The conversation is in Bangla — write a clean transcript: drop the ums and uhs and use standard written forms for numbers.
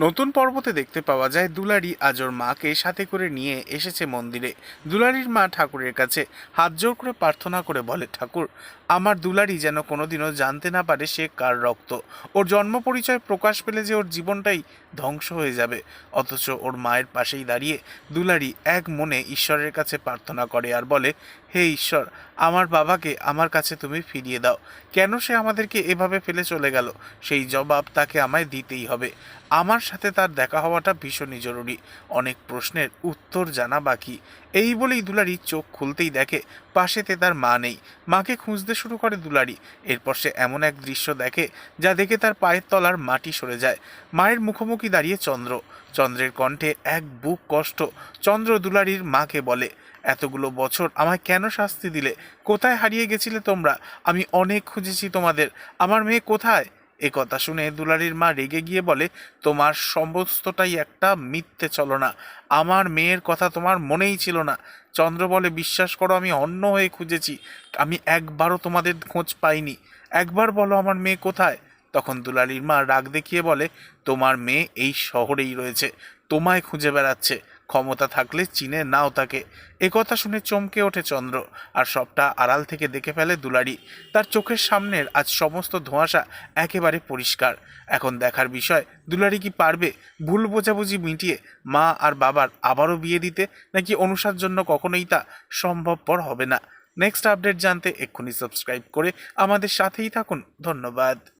নতুন পর্বতে দেখতে পাওয়া যায় দুলারি আজ ওর মাকে সাথে করে নিয়ে এসেছে মন্দিরে। দুলারির মা ঠাকুরের কাছে হাত জোর করে প্রার্থনা করে বলে, ঠাকুর, আমার দুলারি যেন কোনোদিনও জানতে না পারে সে কার রক্ত। ওর জন্ম পরিচয় প্রকাশ পেলে যে ওর জীবনটাই ধ্বংস হয়ে যাবে। অথচ ওর মায়ের পাশেই দাঁড়িয়ে দুলারি এক মনে ঈশ্বরের কাছে প্রার্থনা করে আর বলে, হে ঈশ্বর, আমার বাবাকে আমার কাছে তুমি ফিরিয়ে দাও। কেন সে আমাদেরকে এভাবে ফেলে চলে গেল, সেই জবাব তাকে আমায় দিতেই হবে। আমার সাথে তার দেখা হওয়াটা ভীষণই জরুরি। অনেক প্রশ্নের উত্তর জানা বাকি। এই বলেই দুলারি চোখ খুলতেই দেখে পাশেতে তার মা নেই। মাকে খুঁজতে শুরু করে দুলারি। এরপর সে এমন এক দৃশ্য দেখে যা দেখে তার পায়ের তলার মাটি সরে যায়। মায়ের মুখোমুখি দাঁড়িয়ে চন্দ্র। চন্দ্রের কণ্ঠে এক বুক কষ্ট। চন্দ্র দুলারির মাকে বলে, এতগুলো বছর আমায় কেন শাস্তি দিলে? কোথায় হারিয়ে গেছিলে তোমরা? আমি অনেক খুঁজেছি তোমাদের। আমার মেয়ে কোথায়? এ কথা শুনে দুলারির মা রেগে গিয়ে বলে, তোমার সমস্তটাই একটা মিথ্যে ছলনা। আমার মেয়ের কথা তোমার মনেই ছিল না। চন্দ্র বলে, বিশ্বাস করো, আমি অন্য হয়ে খুঁজেছি। আমি একবারও তোমাদের খোঁজ পাইনি। একবার বলো আমার মেয়ে কোথায়? তখন দুলালির মা রাগ দেখিয়ে বলে, তোমার মেয়ে এই শহরেই রয়েছে, তোমায় খুঁজে বেড়াচ্ছে। ক্ষমতা থাকলে চিনে নাও তাকে। কথা শুনে চমকে ওঠে চন্দ্র, আর সবটা আড়াল থেকে দেখে ফেলে দুলারি। তার চোখের সামনের আজ সমস্ত ধোঁয়াশা একেবারে পরিষ্কার। এখন দেখার বিষয়, দুলারি কি পারবে ভুল বোঝাবুঝি মিটিয়ে মা আর বাবার আবারও বিয়ে দিতে, নাকি অনুষার জন্য কখনোই তা সম্ভবপর হবে না। নেক্সট আপডেট জানতে এক্ষুনি সাবস্ক্রাইব করে আমাদের সাথেই থাকুন। ধন্যবাদ।